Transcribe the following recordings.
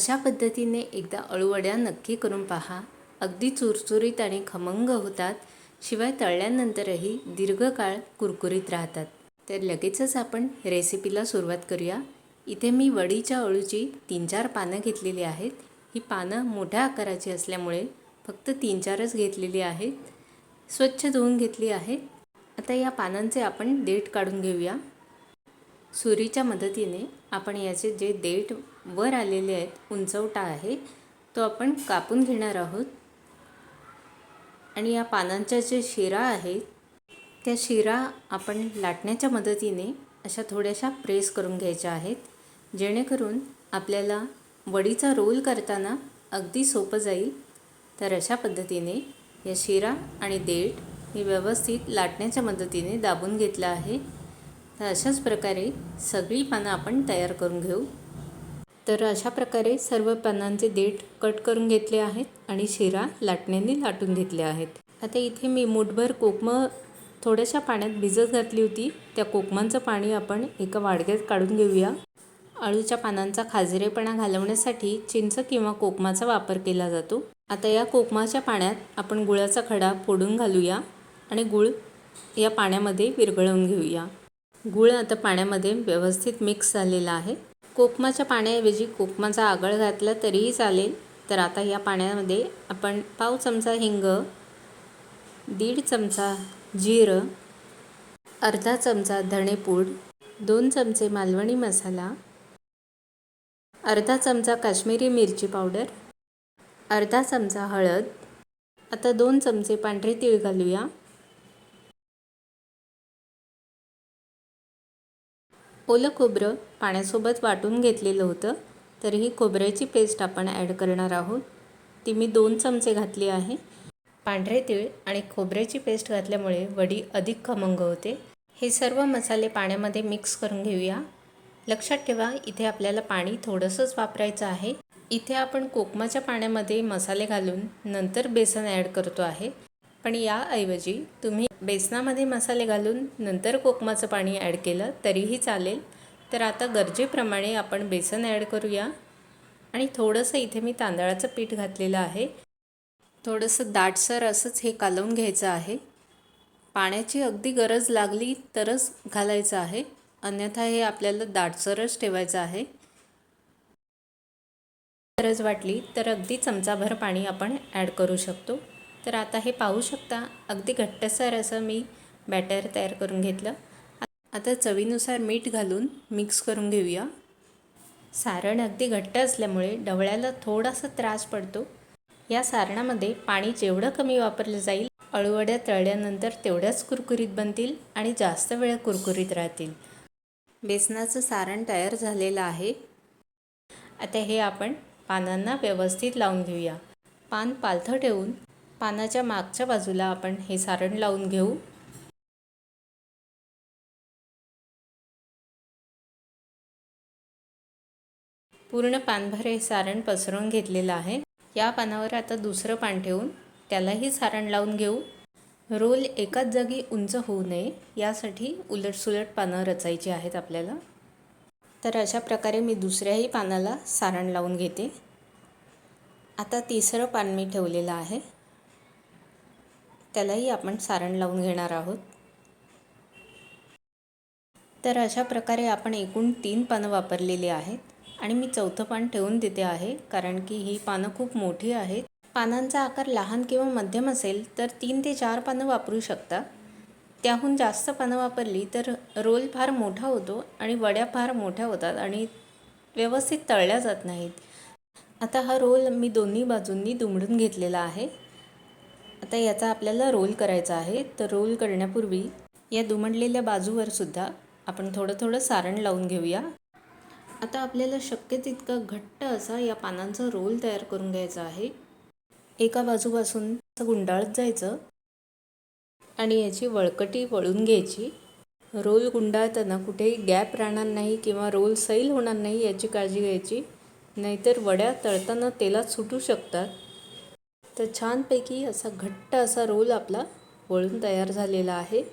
अशा पद्धतीने एकदा अळूवड्या नक्की करून पहा. अगदी चुरचुरीत आणि खमंग होतात, शिवाय तळल्यानंतरही दीर्घकाळ कुरकुरीत राहतात. तर लगेचच आपण रेसिपीला सुरुवात करूया. इथे मी वडीच्या अळूची 3-4 पानं घेतलेली आहेत. ही पानं मोठ्या आकाराची असल्यामुळे फक्त 3-4च घेतलेली आहेत. स्वच्छ धुवून घेतली आहेत. आता या पानांचे आपण देठ काढून घेऊया. सुरीच्या मदतीने आपण याचे जे देठ वर आलेले आहेत, उंचवटा आहे तो आपण कापून घेणार आहोत. आणि या पानांच्या जे शिरा आहेत त्या शिरा आपण लाटण्याच्या मदतीने अशा थोड्याशा प्रेस करून घ्यायच्या आहेत, जेणेकरून आपल्याला वडीचा रोल करताना अगदी सोपं जाईल. तर अशा पद्धतीने या शिरा आणि देठ हे व्यवस्थित लाटण्याच्या मदतीने दाबून घेतलं आहे. तर अशाच प्रकारे सगळी पानं आपण तयार करून घेऊ. तर अशा प्रकारे सर्व पानांचे देठ कट करून घेतले आहेत आणि शिरा लाटण्याने लाटून घेतले आहेत. आता इथे मी मूठभर कोकमं थोड्याशा पाण्यात भिजत घातली होती. त्या कोकमांचं पाणी आपण एका वाडग्यात काढून घेऊया. अळूच्या पानांचा खाजरेपणा घालवण्यासाठी चिंच किंवा कोकमाचा वापर केला जातो. आता या कोकमाच्या पाण्यात आपण गुळाचा खडा फोडून घालूया आणि गुळ या पाण्यामध्ये विरघळवून घेऊया. गुळ आता पाण्यामध्ये व्यवस्थित मिक्स झालेला आहे. कोकमाच्या पाण्याऐवजी कोकमाचा आगळ घातला तरीही चालेल. तर आता या पाण्यामध्ये आपण पाव चमचा हिंग, 1.5 चमचा जिरं, अर्धा चमचा धणेपूड, 2 चमचे मालवणी मसाला, अर्धा चमचा काश्मीरी मिरची पावडर, अर्धा चमचा हळद, आता 2 चमचे पांढरे तीळ घालूया. ओलं खोबरं पाण्यासोबत वाटून घेतलेलं होतं, तर ही खोबऱ्याची पेस्ट आपण ॲड करणार आहोत. ती मी 2 चमचे घातली आहे. पांढरे तीळ आणि खोबऱ्याची पेस्ट घातल्यामुळे वडी अधिक खमंग होते. हे सर्व मसाले पाण्यामध्ये मिक्स करून घेऊया. लक्षात ठेवा, इथे आपल्याला पाणी थोडंसंच वापरायचं आहे. इथे आपण कोकमाच्या पाण्यामध्ये मसाले घालून नंतर बेसन ॲड करतो आहे, पण याऐवजी तुम्ही बेसनामध्ये मसाले घालून नंतर कोकमाचं पाणी ॲड केलं तरीही चालेल. तर आता गरजेप्रमाणे आपण बेसन ॲड करूया. आणि थोडंसं इथे मी तांदळाचं पीठ घातलेलं आहे. थोडंसं दाटसर असंच हे कालवून घ्यायचं आहे. पाण्याची अगदी गरज लागली तरच घालायचं आहे, अन्यथा हे आपल्याला दाटसरच ठेवायचं आहे. गरज वाटली तर अगदी चमचाभर पाणी आपण ॲड करू शकतो. तर आता हे पाहू शकता, अगदी घट्टसर असं मी बॅटर तयार करून घेतलं. आता चवीनुसार मीठ घालून मिक्स करून घेऊया. सारण अगदी घट्ट असल्यामुळे ढवळ्याला थोडासा त्रास पडतो. या सारणामध्ये पाणी जेवढं कमी वापरलं जाईल, अळूवड्या तळल्यानंतर तेवढ्याच कुरकुरीत बनतील आणि जास्त वेळ कुरकुरीत राहतील. बेसनाचं सारण तयार झालेलं आहे. आता हे आपण पानांना व्यवस्थित लावून घेऊया. पान पालथं ठेवून पानाच्या मागच्या बाजूला आपण हे सारण लावून घेऊ. पूर्ण पानभर हे सारण पसरवून घेतलेलं आहे. या पानावर आता दुसरं पान ठेवून त्यालाही सारण लावून घेऊ. रोल एकाच जागी उंच होऊ नये यासाठी उलटसुलट पानं रचायची आहेत आपल्याला. तर अशा प्रकारे मी दुसऱ्याही पानाला सारण लावून घेते. आता तिसरं पान मी ठेवलेलं आहे, त्यालाही आपण सारण लावून घेणार आहोत. तर अशा प्रकारे आपण एकूण 3 पानं वापरलेली आहेत आणि मी चौथं पान ठेवून देते आहे, कारण की ही पानं खूप मोठी आहेत. पानांचा आकार लहान किंवा मध्यम असेल तर 3 ते 4 पानं वापरू शकता. त्याहून जास्त पानं वापरली तर रोल फार मोठा होतो आणि वड्या फार मोठ्या होतात आणि व्यवस्थित तळल्या जात नाहीत. आता हा रोल मी दोन्ही बाजूंनी दुमडून घेतलेला आहे. आता याचा आपल्याला रोल करायचा आहे. तर रोल करण्यापूर्वी या दुमडलेल्या बाजूवर सुद्धा आपण थोडं थोडं सारण लावून घेऊया. आता आपल्याला शक्य तितका घट्ट असा या पानांचा रोल तयार करून घ्यायचा आहे. एका बाजूपासून गुंडाळत जायचं आणि याची वळकटी वळून घ्यायची. रोल गुंडाळताना कुठेही गॅप राहणार नाही किंवा रोल सैल होणार नाही याची काळजी घ्यायची, नाहीतर वड्या तळताना तेलात सुटू शकतात. तर छानपैकी असा घट्ट असा रोल आपला वळून तयार झालेला आहे.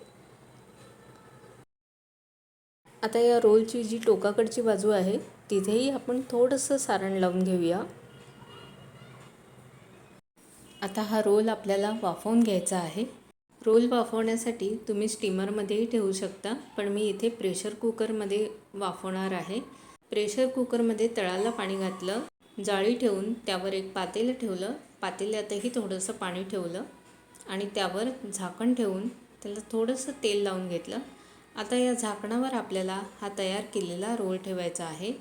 आता या रोलची जी टोकाकडची बाजू आहे तिथेही आपण थोडंसं सारण लावून घेऊया. आता हा रोल आपल्याला वाफवून घ्यायचा आहे. रोल वाफवण्यासाठी तुम्ही स्टीमरमध्येही ठेवू शकता, पण मी इथे प्रेशर कुकरमध्ये वाफवणार आहे. प्रेशर कुकरमध्ये तळाला पाणी घातलं, जाळी ठेवून त्यावर एक पातेलं ठेवलं, पातेल्यातही थोडंसं पाणी ठेवलं आणि त्यावर झाकण ठेवून त्याला थोडंसं तेल लावून घेतलं. आता या झाकणावर आपल्याला हा तयार केलेला रोल ठेवायचा आहे.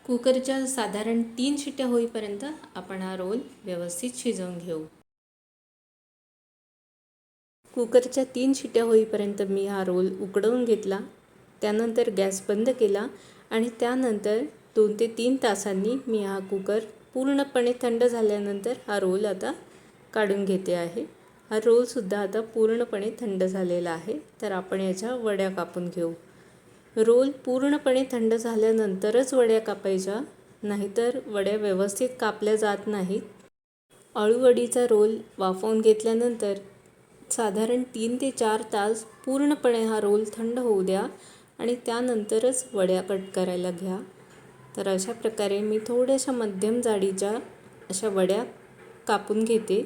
कुकरच्या साधारण 3 शिट्ट्या होईपर्यंत आपण हा रोल व्यवस्थित शिजवून घेऊ. कुकरच्या 3 शिट्ट्या होईपर्यंत मी हा रोल उकडवून घेतला. त्यानंतर गॅस बंद केला आणि त्यानंतर 2 ते 3 तासांनी मी हा कुकर पूर्णपणे थंड झाल्यानंतर हा रोल आता काढून घेते आहे. हा रोलसुद्धा आता पूर्णपणे थंड झालेला आहे. तर आपण याच्या वड्या कापून घेऊ. रोल पूर्णपणे थंड झाल्यानंतरच वड्या कापायच्या, नाहीतर वड्या व्यवस्थित कापल्या जात नाहीत. अळूवडीचा रोल वाफवून घेतल्यानंतर साधारण 3 ते 4 तास पूर्णपणे हा रोल थंड होऊ द्या आणि त्यानंतरच वड्या कट करायला घ्या. तर अशा प्रकारे मी थोड्याशा मध्यम जाडीच्या अशा वड्या कापून घेते.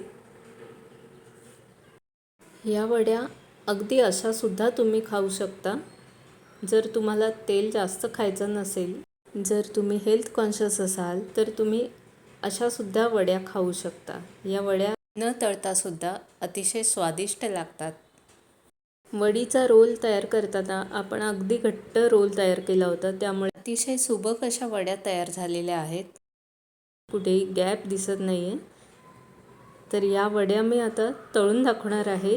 या वड्या अगदी अशासुद्धा तुम्ही खाऊ शकता. जर तुम्हाला तेल जास्त खायचं नसेल, जर तुम्ही हेल्थ कॉन्शियस असाल, तर तुम्ही अशासुद्धा वड्या खाऊ शकता. या वड्या न तळतासुद्धा अतिशय स्वादिष्ट लागतात. वडीचा रोल तयार करताना आपण अगदी घट्ट रोल तयार केला होता, त्यामुळे अतिशय सुबक अशा वड्या तयार झालेल्या आहेत. कुठेही गॅप दिसत नाही आहे. तर या वड्या मी आता तळून दाखवणार आहे.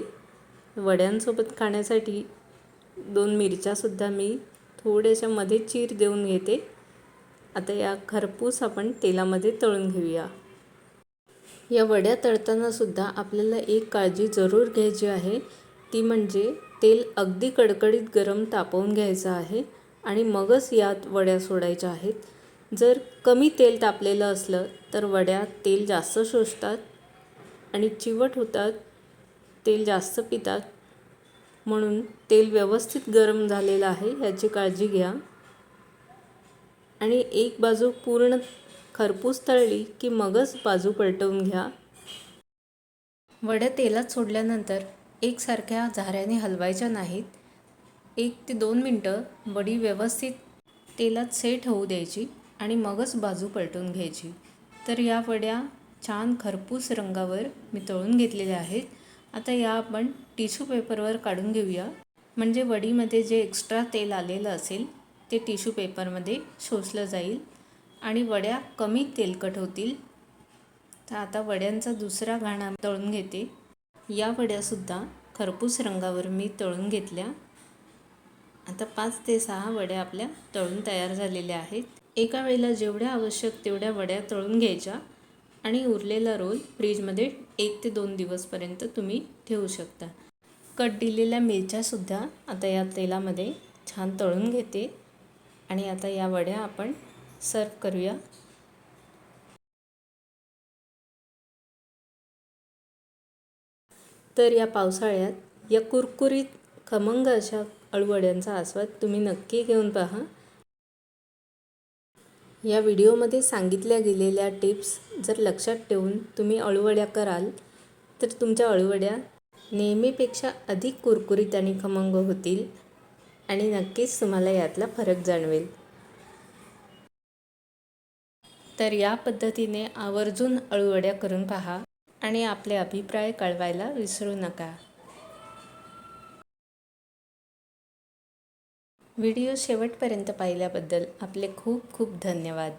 वड्यांसोबत खाण्यासाठी 2 मिरच्यासुद्धा मी थोड्याशा मध्ये चीर देऊन घेते. आता या खरपूस आपण तेलामध्ये तळून घेऊया. या वड्या तळताना सुद्धा आपल्याला एक काळजी जरूर घ्यायची आहे, ती म्हणजे तेल अगदी कडकडीत गरम तापवून घ्यायचं आहे आणि मगच यात वड्या सोडायच्या आहेत. जर कमी तेल तापलेलं असलं तर वड्या तेल जास्त शोषतात आणि चिवट होतात, तेल जास्त पितात. म्हणून तेल व्यवस्थित गरम झालेलं आहे याची काळजी घ्या. आणि एक बाजू पूर्ण खरपूस तळली की मगच बाजू पलटवून घ्या. वड्या तेलात सोडल्यानंतर एकसारख्या झाऱ्याने हलवायच्या नाहीत. 1 ते 2 मिनटं वडी व्यवस्थित तेलात सेट होऊ द्यायची आणि मगच बाजू पलटवून घ्यायची. तर या वड्या छान खरपूस रंगावर मी तळून घेतलेल्या आहेत. आता या आपण टिश्यू पेपरवर काढून घेऊया, म्हणजे वडीमध्ये जे एक्स्ट्रा तेल आलेलं असेल ते टिश्यू पेपरमध्ये शोषलं जाईल आणि वड्या कमी तेलकट होतील. तर आता वड्यांचा दुसरा घाणा तळून घेते. या वड्यासुद्धा खरपूस रंगावर मी तळून घेतल्या. आता 5 ते 6 वड्या आपल्या तळून तयार झालेल्या आहेत. एका वेळेला जेवढ्या आवश्यक तेवढ्या वड्या तळून घ्यायच्या आणि उरलेला रोल फ्रीजमध्ये 1 ते 2 दिवसपर्यंत तुम्ही ठेवू शकता. कट दिलेल्या मिरच्यासुद्धा आता या तेलामध्ये छान तळून घेते आणि आता या वड्या आपण सर्व करूया. तर या पावसाळ्यात या कुरकुरीत खमंग अशा अळूवड्यांचा आस्वाद तुम्ही नक्की घेऊन पहा. या व्हिडिओमध्ये सांगितल्या गेलेल्या टिप्स जर लक्षात ठेवून तुम्ही अळूवड्या कराल तर तुमच्या अळूवड्या नेहमीपेक्षा अधिक कुरकुरीत आणि खमंग होतील आणि नक्कीच तुम्हाला यातला फरक जाणवेल. तर या पद्धतीने आवर्जून अळूवड्या करून पहा आणि आपले अभिप्राय कळवायला विसरू नका. व्हिडिओ शेवटपर्यंत पाहिल्याबद्दल आपले खूप खूप धन्यवाद.